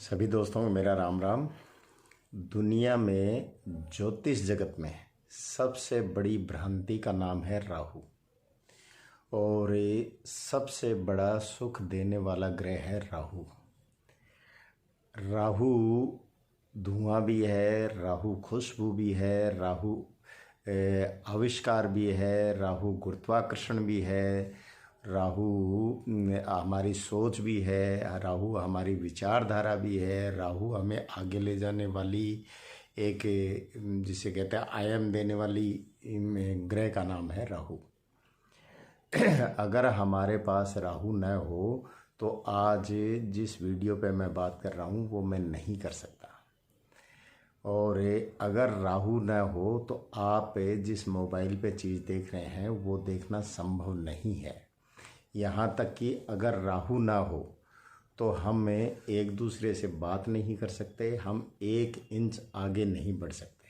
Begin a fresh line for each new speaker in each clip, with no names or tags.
सभी दोस्तों को मेरा राम राम। दुनिया में ज्योतिष जगत में सबसे बड़ी भ्रांति का नाम है राहु, और ये सबसे बड़ा सुख देने वाला ग्रह है राहु। राहु धुआं भी है, राहु खुशबू भी है, राहु आविष्कार भी है, राहु गुरुत्वाकर्षण भी है, राहु हमारी सोच भी है, राहु हमारी विचारधारा भी है, राहु हमें आगे ले जाने वाली एक जिसे कहते हैं आयाम देने वाली ग्रह का नाम है राहु। अगर हमारे पास राहु न हो तो आज जिस वीडियो पे मैं बात कर रहा हूँ वो मैं नहीं कर सकता, और अगर राहु न हो तो आप जिस मोबाइल पे चीज़ देख रहे हैं वो देखना संभव नहीं है। यहाँ तक कि अगर राहु ना हो तो हम एक दूसरे से बात नहीं कर सकते, हम 1 इंच आगे नहीं बढ़ सकते।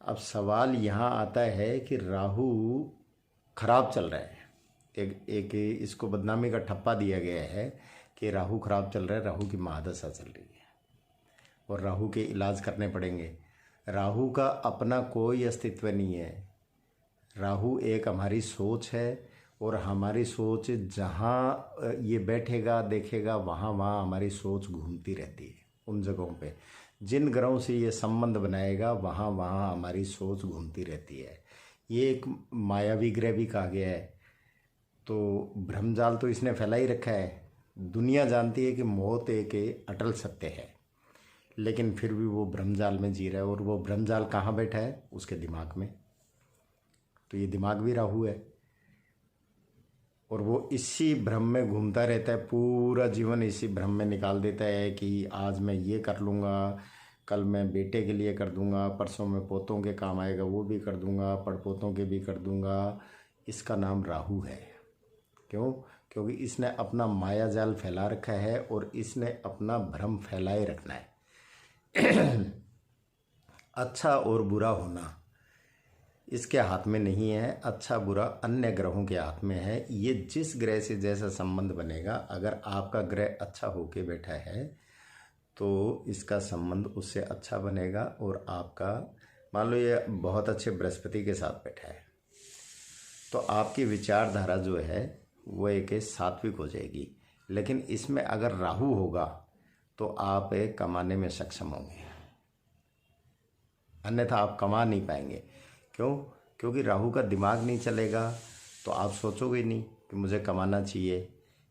अब सवाल यहाँ आता है कि राहु खराब चल रहा है, एक इसको बदनामी का ठप्पा दिया गया है कि राहु खराब चल रहा है, राहु की महादशा चल रही है और राहु के इलाज करने पड़ेंगे। राहु का अपना कोई अस्तित्व नहीं है। राहु एक हमारी सोच है, और हमारी सोच जहाँ ये बैठेगा देखेगा वहाँ हमारी सोच घूमती रहती है। उन जगहों पे जिन ग्रहों से ये संबंध बनाएगा वहाँ हमारी सोच घूमती रहती है। ये एक मायावी ग्रह भी कहा गया है। तो भ्रमजाल तो इसने फैला ही रखा है। दुनिया जानती है कि मौत एक अटल सत्य है, लेकिन फिर भी वो भ्रमजाल में जी रहा है। और वो भ्रमजाल कहाँ बैठा है? उसके दिमाग में। तो ये दिमाग भी राहु है, और वो इसी भ्रम में घूमता रहता है, पूरा जीवन इसी भ्रम में निकाल देता है कि आज मैं ये कर लूँगा, कल मैं बेटे के लिए कर दूँगा, परसों में पोतों के काम आएगा वो भी कर दूँगा, पड़पोतों के भी कर दूँगा। इसका नाम राहु है। क्यों? क्योंकि इसने अपना माया जाल फैला रखा है और इसने अपना भ्रम फैलाए रखना है। अच्छा और बुरा होना इसके हाथ में नहीं है, अच्छा बुरा अन्य ग्रहों के हाथ में है। ये जिस ग्रह से जैसा संबंध बनेगा, अगर आपका ग्रह अच्छा होके बैठा है तो इसका संबंध उससे अच्छा बनेगा। और आपका मान लो ये बहुत अच्छे बृहस्पति के साथ बैठा है तो आपकी विचारधारा जो है वो एक सात्विक हो जाएगी। लेकिन इसमें अगर राहु होगा तो आप कमाने में सक्षम होंगे, अन्यथा आप कमा नहीं पाएंगे। क्यों? क्योंकि राहु का दिमाग नहीं चलेगा तो आप सोचोगे नहीं कि मुझे कमाना चाहिए,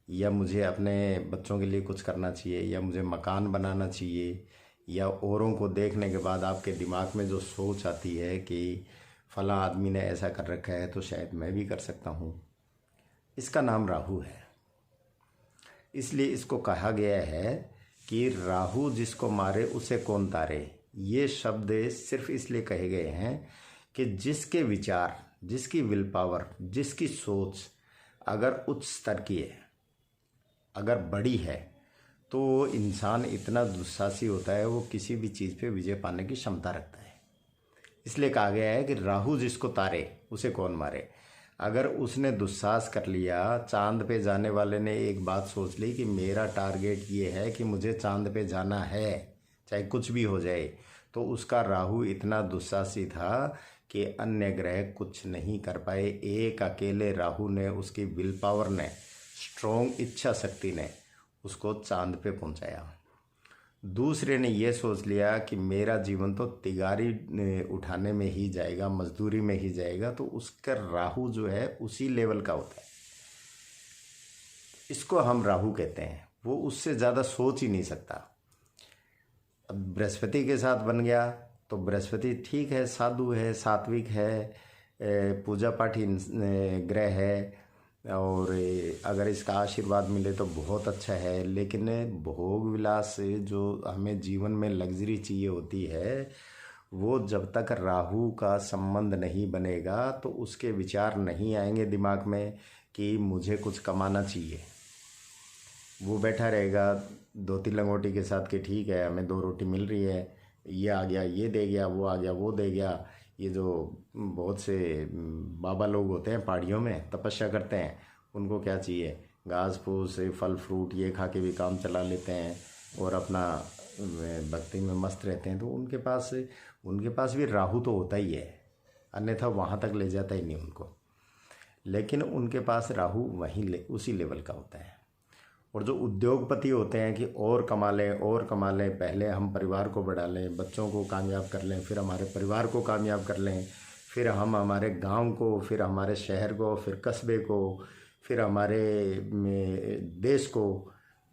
या मुझे अपने बच्चों के लिए कुछ करना चाहिए, या मुझे मकान बनाना चाहिए, या औरों को देखने के बाद आपके दिमाग में जो सोच आती है कि फला आदमी ने ऐसा कर रखा है तो शायद मैं भी कर सकता हूँ। इसका नाम राहु है। इसलिए इसको कहा गया है कि राहु जिसको मारे उसे कौन तारे। ये शब्द सिर्फ इसलिए कहे गए हैं कि जिसके विचार, जिसकी विल पावर, जिसकी सोच अगर उच्च स्तर की है, अगर बड़ी है, तो इंसान इतना दुस्साहसी होता है, वो किसी भी चीज़ पे विजय पाने की क्षमता रखता है। इसलिए कहा गया है कि राहु जिसको तारे उसे कौन मारे। अगर उसने दुस्साहस कर लिया, चांद पे जाने वाले ने एक बात सोच ली कि मेरा टारगेट ये है कि मुझे चांद पे जाना है चाहे कुछ भी हो जाए, तो उसका राहु इतना दुस्साहसी था कि अन्य ग्रह कुछ नहीं कर पाए। एक अकेले राहु ने, उसकी विल पावर ने, स्ट्रॉन्ग इच्छा शक्ति ने उसको चांद पे पहुंचाया। दूसरे ने यह सोच लिया कि मेरा जीवन तो तिगारी उठाने में ही जाएगा, मजदूरी में ही जाएगा, तो उसका राहु जो है उसी लेवल का होता है। इसको हम राहु कहते हैं। वो उससे ज़्यादा सोच ही नहीं सकता। अब बृहस्पति के साथ बन गया तो बृहस्पति ठीक है, साधु है, सात्विक है, पूजा पाठी ग्रह है, और अगर इसका आशीर्वाद मिले तो बहुत अच्छा है। लेकिन भोग विलास जो हमें जीवन में लग्जरी चाहिए होती है, वो जब तक राहु का संबंध नहीं बनेगा तो उसके विचार नहीं आएंगे दिमाग में कि मुझे कुछ कमाना चाहिए। वो बैठा रहेगा 2-3 लंगोटी के साथ कि ठीक है हमें 2 रोटी मिल रही है, ये आ गया ये दे गया, वो आ गया वो दे गया। ये जो बहुत से बाबा लोग होते हैं पहाड़ियों में तपस्या करते हैं, उनको क्या चाहिए? घास फूस फल फ्रूट ये खा के भी काम चला लेते हैं। और अपना भक्ति में मस्त रहते हैं, तो उनके पास भी राहु तो होता ही है, अन्यथा वहाँ तक ले जाता ही नहीं उनको। लेकिन उनके पास राहु उसी लेवल का होता है। और जो उद्योगपति होते हैं कि और कमा लें, पहले हम परिवार को बढ़ा लें, बच्चों को कामयाब कर लें, फिर हमारे परिवार को कामयाब कर लें, फिर हम हमारे गांव को, फिर हमारे शहर को, फिर कस्बे को, फिर हमारे देश को,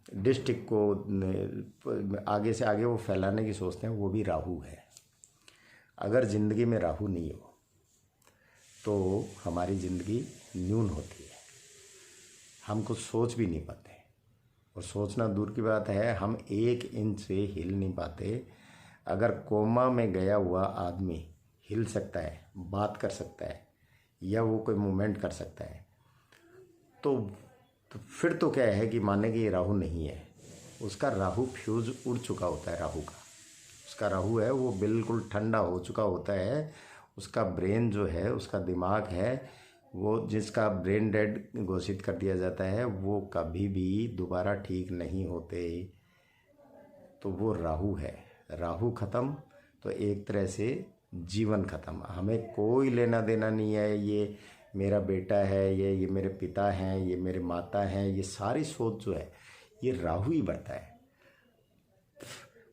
डिस्ट्रिक्ट को आगे से आगे वो फैलाने की सोचते हैं, वो भी राहु है। अगर ज़िंदगी में राहु नहीं हो तो हमारी ज़िंदगी न्यून होती है, हम कुछ सोच भी नहीं पाते, और सोचना दूर की बात है, हम 1 इंच से हिल नहीं पाते। अगर कोमा में गया हुआ आदमी हिल सकता है, बात कर सकता है, या वो कोई मूवमेंट कर सकता है, तो फिर तो क्या है कि माने कि ये राहु नहीं है। उसका राहु फ्यूज उड़ चुका होता है। राहु का उसका राहु है वो बिल्कुल ठंडा हो चुका होता है। उसका ब्रेन जो है, उसका दिमाग है, वो जिसका ब्रेन डेड घोषित कर दिया जाता है, वो कभी भी दोबारा ठीक नहीं होते। तो वो राहु है। राहु खत्म तो एक तरह से जीवन खत्म। हमें कोई लेना देना नहीं है, ये मेरा बेटा है, ये मेरे पिता हैं, ये मेरे माता हैं, ये सारी सोच जो है ये राहु ही बढ़ता है।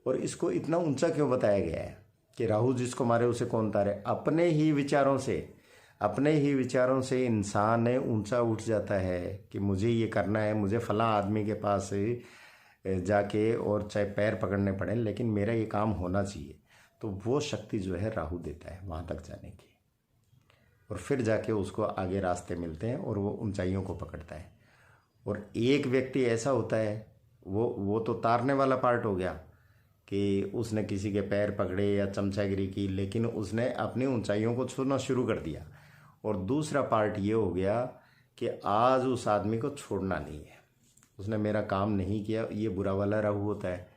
और इसको इतना ऊंचा क्यों बताया गया है कि राहु जिसको मारे उसे कौन तारे। अपने ही विचारों से इंसान ऊंचा उठ जाता है कि मुझे ये करना है, मुझे फला आदमी के पास जाके और चाहे पैर पकड़ने पड़े, लेकिन मेरा ये काम होना चाहिए। तो वो शक्ति जो है राहु देता है वहाँ तक जाने की, और फिर जाके उसको आगे रास्ते मिलते हैं और वो ऊंचाइयों को पकड़ता है। और एक व्यक्ति ऐसा होता है, वो तो तारने वाला पार्ट हो गया कि उसने किसी के पैर पकड़े या चमचागिरी की, लेकिन उसने अपनी ऊंचाइयों को छूना शुरू कर दिया। और दूसरा पार्ट ये हो गया कि आज उस आदमी को छोड़ना नहीं है, उसने मेरा काम नहीं किया, ये बुरा वाला राहु होता है।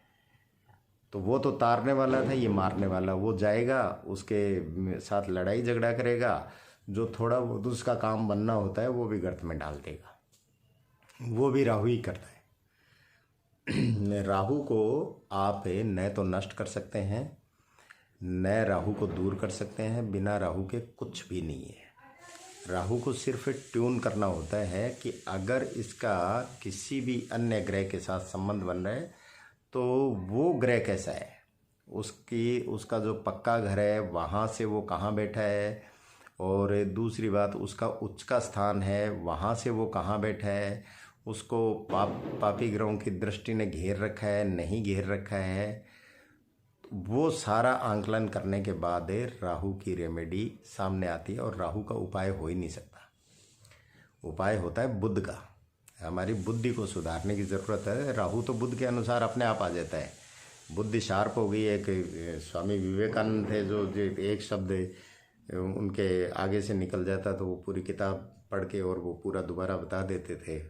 तो वो तो तारने वाला था, ये मारने वाला। वो जाएगा, उसके साथ लड़ाई झगड़ा करेगा, जो थोड़ा बहुत उसका काम बनना होता है वो भी गर्त में डाल देगा। वो भी राहु ही करता है। राहु को आप न तो नष्ट कर सकते हैं, न राहु को दूर कर सकते हैं। बिना राहु के कुछ भी नहीं है। राहु को सिर्फ ट्यून करना होता है कि अगर इसका किसी भी अन्य ग्रह के साथ संबंध बन रहा है तो वो ग्रह कैसा है, उसका जो पक्का घर है वहाँ से वो कहाँ बैठा है, और दूसरी बात उसका उच्च का स्थान है वहाँ से वो कहाँ बैठा है, उसको पापी ग्रहों की दृष्टि ने घेर रखा है नहीं घेर रखा है। वो सारा आंकलन करने के बाद राहु की रेमेडी सामने आती है। और राहु का उपाय हो ही नहीं सकता, उपाय होता है बुध का। हमारी बुद्धि को सुधारने की ज़रूरत है। राहु तो बुध के अनुसार अपने आप आ जाता है, बुद्धि शार्प हो गई। एक स्वामी विवेकानंद थे जो एक शब्द उनके आगे से निकल जाता तो वो पूरी किताब पढ़ के और वो पूरा दोबारा बता देते थे।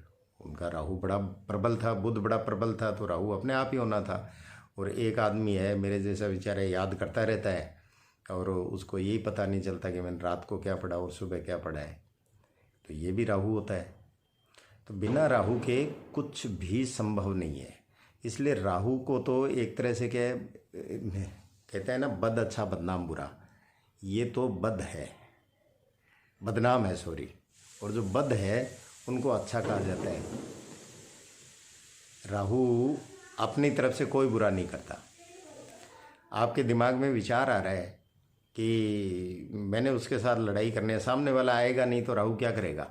उनका राहु बड़ा प्रबल था, बुध बड़ा प्रबल था, तो राहु अपने आप ही होना था। और एक आदमी है मेरे जैसा बेचारा, याद करता रहता है और उसको यही पता नहीं चलता कि मैंने रात को क्या पढ़ा और सुबह क्या पढ़ा है, तो ये भी राहु होता है। तो बिना राहु के कुछ भी संभव नहीं है। इसलिए राहु को तो एक तरह से क्या कहते हैं ना, बद अच्छा बदनाम बुरा, ये तो बद है, बदनाम है सॉरी। और जो बद है उनको अच्छा कहा जाता है। राहु अपनी तरफ से कोई बुरा नहीं करता। आपके दिमाग में विचार आ रहा है कि मैंने उसके साथ लड़ाई करनी है, सामने वाला आएगा नहीं तो राहु क्या करेगा।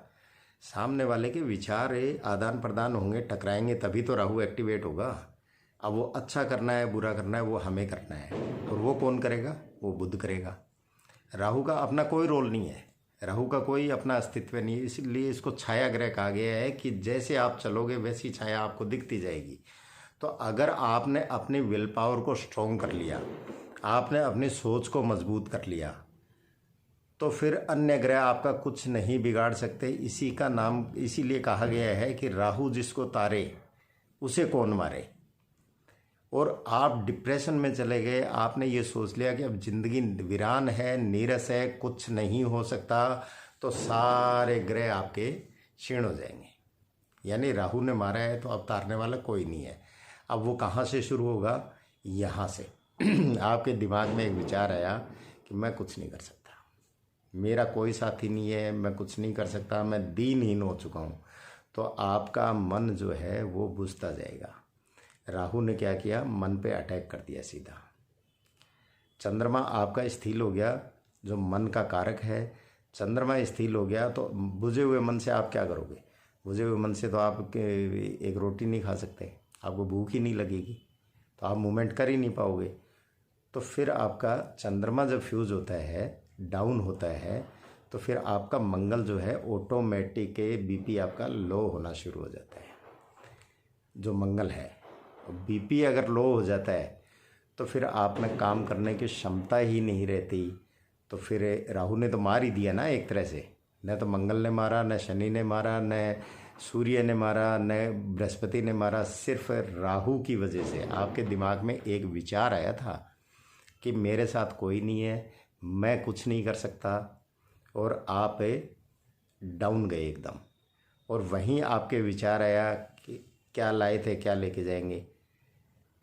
सामने वाले के विचार आदान प्रदान होंगे, टकराएंगे, तभी तो राहु एक्टिवेट होगा। अब वो अच्छा करना है बुरा करना है वो हमें करना है, और वो कौन करेगा, वो बुध करेगा। राहु का अपना कोई रोल नहीं है, राहु का कोई अपना अस्तित्व नहीं है। इसलिए इसको छाया ग्रह कहा गया है कि जैसे आप चलोगे वैसी छाया आपको दिखती जाएगी। तो अगर आपने अपनी विल पावर को स्ट्रॉन्ग कर लिया, आपने अपनी सोच को मजबूत कर लिया, तो फिर अन्य ग्रह आपका कुछ नहीं बिगाड़ सकते। इसी का नाम इसीलिए कहा गया है कि राहु जिसको तारे उसे कौन मारे। और आप डिप्रेशन में चले गए, आपने ये सोच लिया कि अब जिंदगी वीरान है, नीरस है, कुछ नहीं हो सकता, तो सारे ग्रह आपके क्षीण हो जाएंगे। यानी राहु ने मारा है तो अब तारने वाला कोई नहीं है। अब वो कहाँ से शुरू होगा? यहाँ से। आपके दिमाग में एक विचार आया कि मैं कुछ नहीं कर सकता, मेरा कोई साथी नहीं है, मैं कुछ नहीं कर सकता, मैं दीनहीन हो चुका हूँ। तो आपका मन जो है वो बुझता जाएगा। राहु ने क्या किया? मन पे अटैक कर दिया सीधा। चंद्रमा आपका स्थिर हो गया, जो मन का कारक है। चंद्रमा स्थिर हो गया तो बुझे हुए मन से आप क्या करोगे? बुझे हुए मन से तो आप एक रोटी नहीं खा सकते, आपको भूख ही नहीं लगेगी, तो आप मूवमेंट कर ही नहीं पाओगे। तो फिर आपका चंद्रमा जब फ्यूज होता है, डाउन होता है, तो फिर आपका मंगल जो है ऑटोमेटिक बीपी आपका लो होना शुरू हो जाता है। जो मंगल है, बीपी अगर लो हो जाता है तो फिर आप में काम करने की क्षमता ही नहीं रहती। तो फिर राहु ने तो मार ही दिया ना एक तरह से। न तो मंगल ने मारा, न शनि ने मारा, न सूर्य ने मारा, न बृहस्पति ने मारा। सिर्फ राहु की वजह से आपके दिमाग में एक विचार आया था कि मेरे साथ कोई नहीं है, मैं कुछ नहीं कर सकता, और आप डाउन गए एकदम। और वहीं आपके विचार आया कि क्या लाए थे, क्या लेके जाएंगे,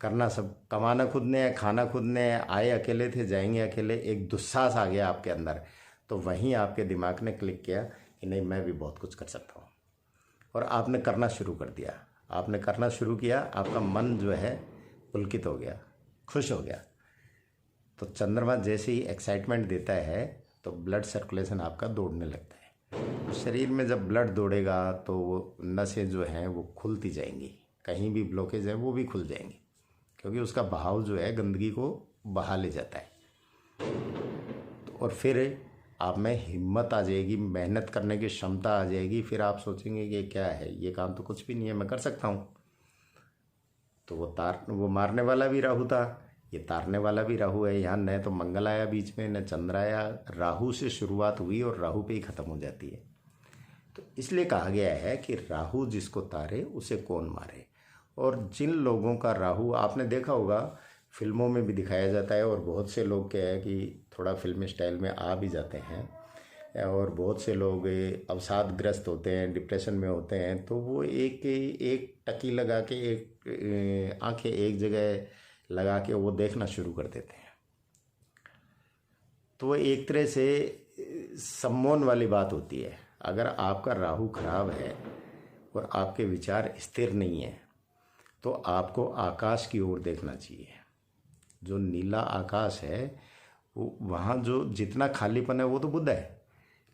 करना सब, कमाना खुद ने है, खाना खुद ने है, आए अकेले थे, जाएंगे अकेले। एक दुस्साहस आ गया आपके अंदर। तो वहीं आपके दिमाग ने क्लिक किया कि नहीं, मैं भी बहुत कुछ कर सकता हूँ, और आपने करना शुरू कर दिया। आपने करना शुरू किया, आपका मन जो है पुलकित हो गया, खुश हो गया। तो चंद्रमा जैसे ही एक्साइटमेंट देता है तो ब्लड सर्कुलेशन आपका दौड़ने लगता है। तो शरीर में जब ब्लड दौड़ेगा तो वो नसें जो हैं वो खुलती जाएंगी, कहीं भी ब्लॉकेज है वो भी खुल जाएंगी, क्योंकि उसका बहाव जो है गंदगी को बहा ले जाता है। तो और फिर आप में हिम्मत आ जाएगी, मेहनत करने की क्षमता आ जाएगी। फिर आप सोचेंगे कि क्या है, ये काम तो कुछ भी नहीं है, मैं कर सकता हूँ। तो वो मारने वाला भी राहु था, ये तारने वाला भी राहु है। यहाँ न तो मंगल आया बीच में, न चंद्र आया। राहु से शुरुआत हुई और राहु पे ही ख़त्म हो जाती है। तो इसलिए कहा गया है कि राहु जिसको तारे उसे कौन मारे। और जिन लोगों का राहु, आपने देखा होगा फिल्मों में भी दिखाया जाता है, और बहुत से लोग क्या है कि थोड़ा फिल्मी स्टाइल में आ भी जाते हैं, और बहुत से लोग अवसादग्रस्त होते हैं, डिप्रेशन में होते हैं, तो वो एक टकी लगा के, एक आंखें एक जगह लगा के वो देखना शुरू कर देते हैं। तो वो एक तरह से सम्मोहन वाली बात होती है। अगर आपका राहु खराब है और आपके विचार स्थिर नहीं है तो आपको आकाश की ओर देखना चाहिए। जो नीला आकाश है वो, वहाँ जो जितना खालीपन है वो तो बुध है,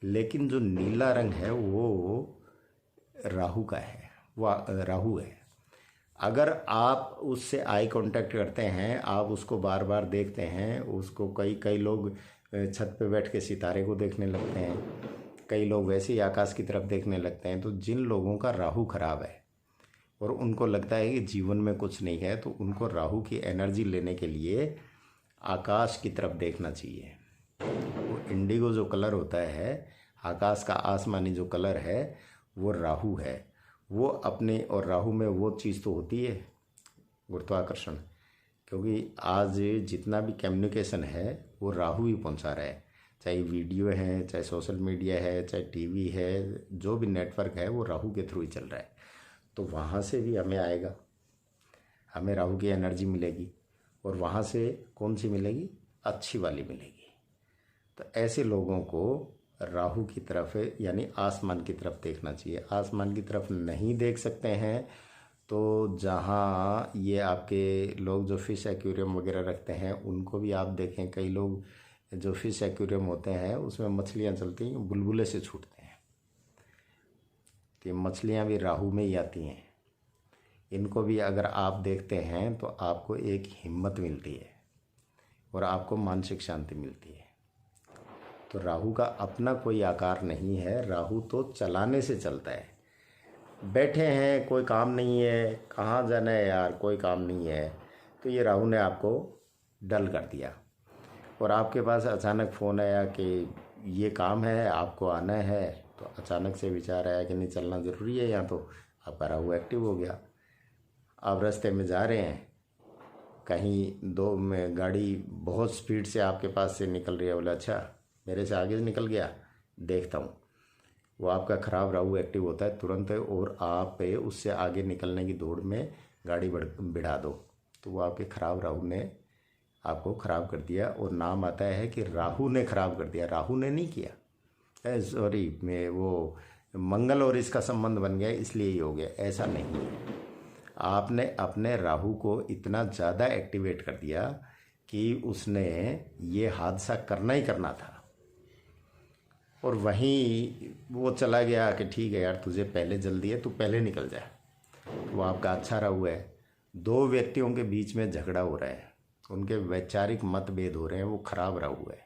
लेकिन जो नीला रंग है वो राहु का है, वो राहु है। अगर आप उससे आई कांटेक्ट करते हैं, आप उसको बार बार देखते हैं, उसको कई लोग छत पे बैठ के सितारे को देखने लगते हैं, कई लोग वैसे ही आकाश की तरफ देखने लगते हैं। तो जिन लोगों का राहु खराब है और उनको लगता है कि जीवन में कुछ नहीं है, तो उनको राहु की एनर्जी लेने के लिए आकाश की तरफ देखना चाहिए। वो इंडिगो जो कलर होता है, आकाश का आसमानी जो कलर है, वो राहु है। वो अपने, और राहु में वो चीज़ तो होती है गुरुत्वाकर्षण, क्योंकि आज जितना भी कम्युनिकेशन है वो राहु ही पहुंचा रहा है। चाहे वीडियो है, चाहे सोशल मीडिया है, चाहे टीवी है, जो भी नेटवर्क है वो राहु के थ्रू ही चल रहा है। तो वहाँ से भी हमें आएगा, हमें राहु की एनर्जी मिलेगी, और वहाँ से कौन सी मिलेगी? अच्छी वाली मिलेगी। तो ऐसे लोगों को राहु की तरफ, यानी आसमान की तरफ देखना चाहिए। आसमान की तरफ नहीं देख सकते हैं तो जहाँ ये आपके लोग जो फिश एक्वेरियम वगैरह रखते हैं उनको भी आप देखें। कई लोग जो फिश एक्वेरियम होते हैं उसमें मछलियाँ चलती हैं, बुलबुले से छूटते हैं, तो ये मछलियाँ भी राहु में ही आती हैं। इनको भी अगर आप देखते हैं तो आपको एक हिम्मत मिलती है और आपको मानसिक शांति मिलती है। तो राहु का अपना कोई आकार नहीं है, राहु तो चलाने से चलता है। बैठे हैं, कोई काम नहीं है, कहाँ जाना है यार, कोई काम नहीं है, तो ये राहु ने आपको डल कर दिया। और आपके पास अचानक फ़ोन आया कि ये काम है, आपको आना है, तो अचानक से विचार आया कि नहीं, चलना ज़रूरी है यहाँ, तो आपका राहु एक्टिव हो गया। आप रास्ते में जा रहे हैं, कहीं दो में गाड़ी बहुत स्पीड से आपके पास से निकल रही है, बोला अच्छा मेरे से आगे निकल गया, देखता हूँ। वो आपका ख़राब राहु एक्टिव होता है तुरंत, और आप उससे आगे निकलने की दौड़ में गाड़ी बिड़ा दो, तो वो आपके खराब राहु ने आपको ख़राब कर दिया। और नाम आता है कि राहु ने ख़राब कर दिया, राहु ने नहीं किया, सॉरी मैं वो मंगल और इसका संबंध बन गया इसलिए ही हो गया, ऐसा नहीं है। आपने अपने राहु को इतना ज़्यादा एक्टिवेट कर दिया कि उसने ये हादसा करना ही करना था, और वहीं वो चला गया कि ठीक है यार तुझे पहले जल्दी है, तू पहले निकल जाए। वो आपका अच्छा राहु है। दो व्यक्तियों के बीच में झगड़ा हो रहा है, उनके वैचारिक मतभेद हो रहे हैं, वो खराब राहु है।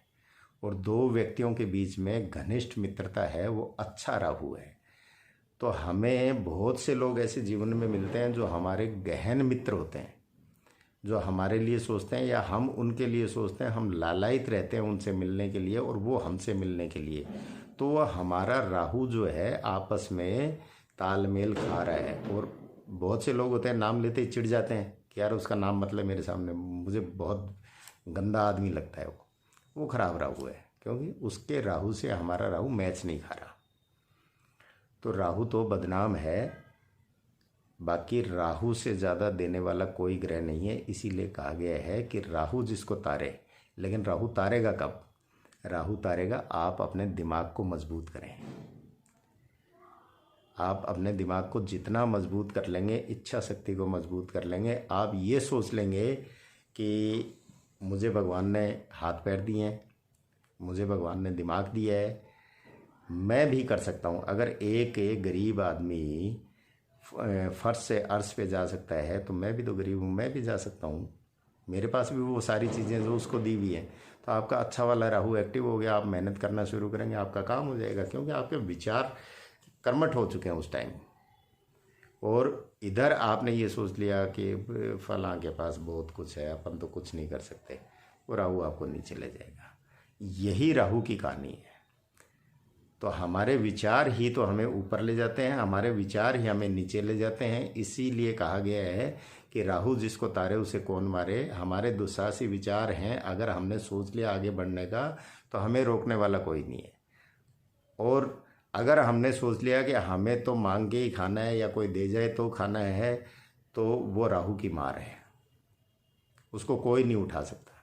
और दो व्यक्तियों के बीच में घनिष्ठ मित्रता है, वो अच्छा राहु है। तो हमें बहुत से लोग ऐसे जीवन में मिलते हैं जो हमारे गहन मित्र होते हैं, जो हमारे लिए सोचते हैं या हम उनके लिए सोचते हैं, हम लालायित रहते हैं उनसे मिलने के लिए और वो हमसे मिलने के लिए। तो वह हमारा राहु जो है आपस में तालमेल खा रहा है। और बहुत से लोग होते हैं नाम लेते ही चिढ़ जाते हैं कि यार उसका नाम मतलब मेरे सामने, मुझे बहुत गंदा आदमी लगता है वो खराब राहु है, क्योंकि उसके राहु से हमारा राहु मैच नहीं खा रहा। तो राहु तो बदनाम है, बाकी राहु से ज़्यादा देने वाला कोई ग्रह नहीं है। इसीलिए कहा गया है कि राहु जिसको तारे, लेकिन राहु तारेगा कब? राहु तारेगा आप अपने दिमाग को मजबूत करें। आप अपने दिमाग को जितना मजबूत कर लेंगे, इच्छा शक्ति को मजबूत कर लेंगे, आप ये सोच लेंगे कि मुझे भगवान ने हाथ पैर दिए हैं, मुझे भगवान ने दिमाग दिया है, मैं भी कर सकता हूँ। अगर एक गरीब आदमी फर्श से अर्श पे जा सकता है तो मैं भी तो गरीब हूँ, मैं भी जा सकता हूँ, मेरे पास भी वो सारी चीज़ें जो उसको दी हुई हैं। तो आपका अच्छा वाला राहु एक्टिव हो गया, आप मेहनत करना शुरू करेंगे, आपका काम हो जाएगा, क्योंकि आपके विचार कर्मठ हो चुके हैं उस टाइम। और इधर आपने ये सोच लिया कि फलां के पास बहुत कुछ है, अपन तो कुछ नहीं कर सकते, वो राहु आपको नीचे ले जाएगा। यही राहु की कहानी है। तो हमारे विचार ही तो हमें ऊपर ले जाते हैं, हमारे विचार ही हमें नीचे ले जाते हैं। इसीलिए कहा गया है कि राहु जिसको तारे उसे कौन मारे। हमारे दुस्साहसी विचार हैं, अगर हमने सोच लिया आगे बढ़ने का तो हमें रोकने वाला कोई नहीं है। और अगर हमने सोच लिया कि हमें तो मांग के ही खाना है या कोई दे जाए तो खाना है, तो वो राहु की मार है, उसको कोई नहीं उठा सकता।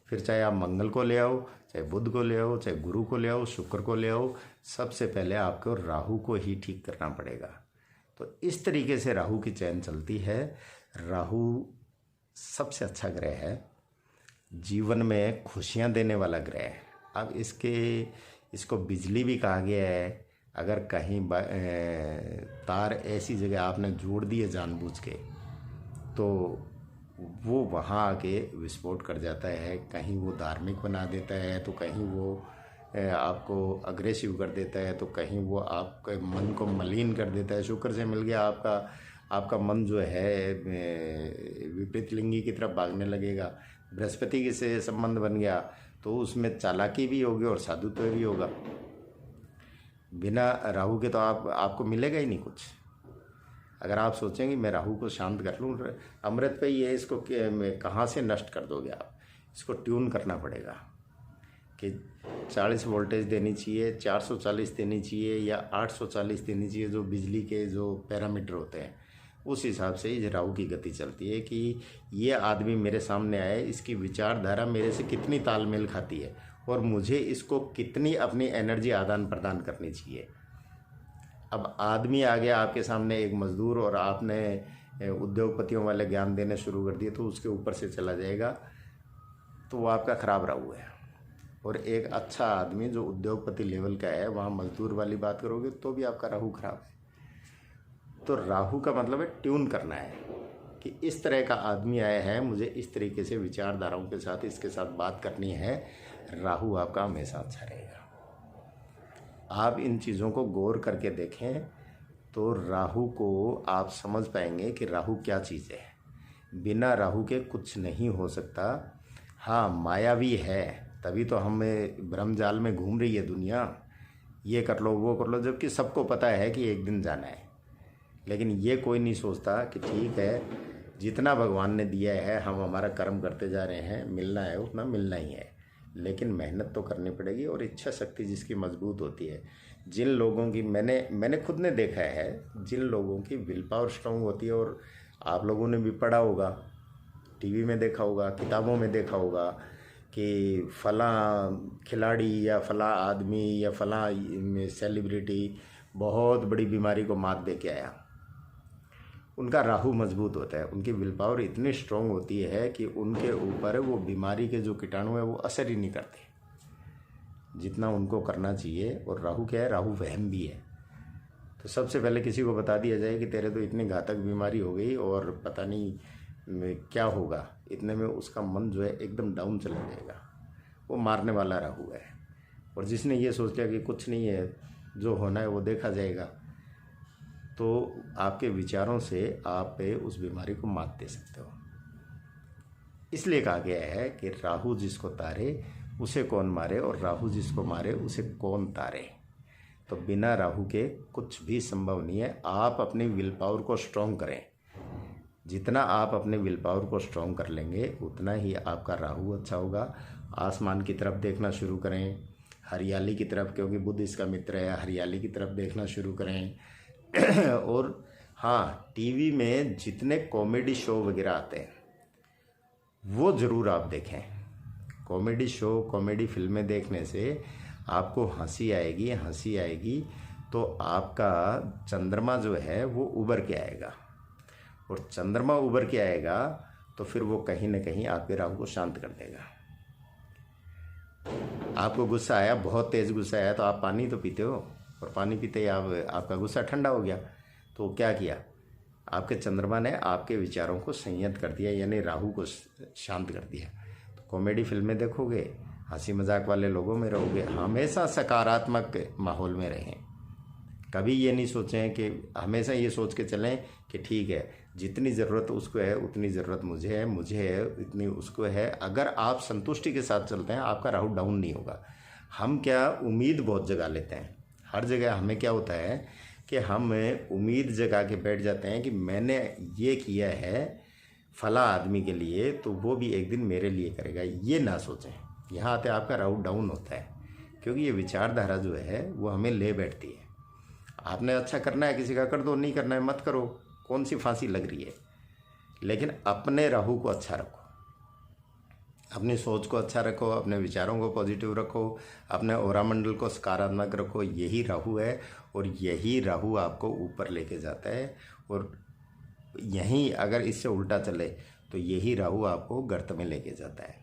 फिर चाहे आप मंगल को ले आओ, चाहे बुध को ले आओ, चाहे गुरु को ले आओ, शुक्र को ले आओ, सबसे पहले आपको राहु को ही ठीक करना पड़ेगा। तो इस तरीके से राहु की चैन चलती है। राहु सबसे अच्छा ग्रह है, जीवन में खुशियां देने वाला ग्रह है। अब इसको बिजली भी कहा गया है। अगर कहीं तार ऐसी जगह आपने जोड़ दिए जानबूझ के, तो वो वहाँ आके विस्फोट कर जाता है। कहीं वो धार्मिक बना देता है, तो कहीं वो आपको अग्रेसिव कर देता है, तो कहीं वो आपके मन को मलिन कर देता है। शुक्र से मिल गया, आपका मन जो है विपरीत लिंगी की तरफ भागने लगेगा। बृहस्पति के से संबंध बन गया तो उसमें चालाकी भी होगी और साधुत्व भी होगा। बिना राहु के तो आपको मिलेगा ही नहीं कुछ। अगर आप सोचेंगे मैं राहु को शांत कर लूँ, अमृत पे ही है, इसको कहाँ से नष्ट कर दोगे आप? इसको ट्यून करना पड़ेगा कि 40 वोल्टेज देनी चाहिए, 440 देनी चाहिए या 840 देनी चाहिए, जो बिजली के जो पैरामीटर होते हैं उस हिसाब से ही राहु की गति चलती है कि ये आदमी मेरे सामने आए, इसकी विचारधारा मेरे से कितनी तालमेल खाती है और मुझे इसको कितनी अपनी एनर्जी आदान प्रदान करनी चाहिए। अब आदमी आ गया आपके सामने, एक मजदूर, और आपने उद्योगपतियों वाले ज्ञान देने शुरू कर दिए, तो उसके ऊपर से चला जाएगा, तो वो आपका खराब राहु है। और एक अच्छा आदमी जो उद्योगपति लेवल का है, वहाँ मजदूर वाली बात करोगे तो भी आपका राहु खराब है। तो राहु का मतलब है ट्यून करना है कि इस तरह का आदमी आया है, मुझे इस तरीके से विचारधाराओं के साथ इसके साथ बात करनी है। राहु आपका हमेशा अच्छा रहेगा। आप इन चीज़ों को गौर करके देखें तो राहु को आप समझ पाएंगे कि राहु क्या चीज़ है। बिना राहु के कुछ नहीं हो सकता। हाँ, मायावी है, तभी तो हमें ब्रह्मजाल में घूम रही है दुनिया, ये कर लो वो कर लो, जबकि सबको पता है कि एक दिन जाना है। लेकिन ये कोई नहीं सोचता कि ठीक है, जितना भगवान ने दिया है हम हमारा कर्म करते जा रहे हैं, मिलना है उतना मिलना ही है, लेकिन मेहनत तो करनी पड़ेगी। और इच्छा शक्ति जिसकी मजबूत होती है, जिन लोगों की मैंने खुद ने देखा है, जिन लोगों की विल पावर स्ट्रांग होती है और आप लोगों ने भी पढ़ा होगा, टीवी में देखा होगा, किताबों में देखा होगा कि फलां खिलाड़ी या फलां आदमी या फलां सेलिब्रिटी बहुत बड़ी बीमारी को मात दे के आया। उनका राहु मजबूत होता है, उनकी विल पावर इतनी स्ट्रांग होती है कि उनके ऊपर वो बीमारी के जो कीटाणु है वो असर ही नहीं करते जितना उनको करना चाहिए। और राहु क्या है, राहु वहम भी है। तो सबसे पहले किसी को बता दिया जाए कि तेरे तो इतनी घातक बीमारी हो गई और पता नहीं क्या होगा, इतने में उसका मन जो है एकदम डाउन चला जाएगा। वो मारने वाला राहु है। और जिसने ये सोच लिया कि कुछ नहीं है, जो होना है वो देखा जाएगा, तो आपके विचारों से आप उस बीमारी को मात दे सकते हो। इसलिए कहा गया है कि राहु जिसको तारे उसे कौन मारे और राहु जिसको मारे उसे कौन तारे। तो बिना राहु के कुछ भी संभव नहीं है। आप अपनी विल पावर को स्ट्रॉन्ग करें। जितना आप अपने विल पावर को स्ट्रॉन्ग कर लेंगे उतना ही आपका राहु अच्छा होगा। आसमान की तरफ देखना शुरू करें, हरियाली की तरफ, क्योंकि बुध इसका मित्र है, हरियाली की तरफ देखना शुरू करें। और हाँ, टीवी में जितने कॉमेडी शो वगैरह आते हैं वो ज़रूर आप देखें। कॉमेडी शो, कॉमेडी फिल्में देखने से आपको हंसी आएगी तो आपका चंद्रमा जो है वो उभर के आएगा। और चंद्रमा उभर के आएगा तो फिर वो कहीं ना कहीं आपके राहु को शांत कर देगा। आपको गुस्सा आया, बहुत तेज़ गुस्सा आया, तो आप पानी तो पीते हो, और पानी पीते ही आपका गुस्सा ठंडा हो गया। तो क्या किया, आपके चंद्रमा ने आपके विचारों को संयत कर दिया, यानी राहु को शांत कर दिया। तो कॉमेडी फिल्में देखोगे, हंसी मजाक वाले लोगों में रहोगे, हमेशा सकारात्मक माहौल में रहें। कभी ये नहीं सोचें कि, हमेशा ये सोच के चलें कि ठीक है, जितनी ज़रूरत उसको है उतनी ज़रूरत मुझे है इतनी उसको है। अगर आप संतुष्टि के साथ चलते हैं आपका राहु डाउन नहीं होगा। हम क्या उम्मीद बहुत जगा लेते हैं, हर जगह हमें क्या होता है कि हम उम्मीद जगा के बैठ जाते हैं कि मैंने ये किया है फला आदमी के लिए तो वो भी एक दिन मेरे लिए करेगा। ये ना सोचें, यहाँ आते आपका राहु डाउन होता है, क्योंकि ये विचारधारा जो है वो हमें ले बैठती है। आपने अच्छा करना है किसी का कर दो, नहीं करना है मत करो, कौन सी फांसी लग रही है। लेकिन अपने राहु को अच्छा रखो, अपनी सोच को अच्छा रखो, अपने विचारों को पॉजिटिव रखो, अपने ऑरा मंडल को सकारात्मक रखो। यही राहु है और यही राहु आपको ऊपर लेके जाता है। और यहीं अगर इससे उल्टा चले तो यही राहु आपको गर्त में लेके जाता है।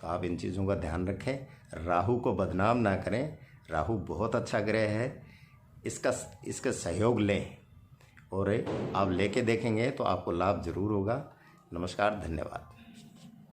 तो आप इन चीज़ों का ध्यान रखें, राहु को बदनाम ना करें। राहु बहुत अच्छा ग्रह है, इसका सहयोग लें और आप लेके देखेंगे तो आपको लाभ जरूर होगा। नमस्कार, धन्यवाद।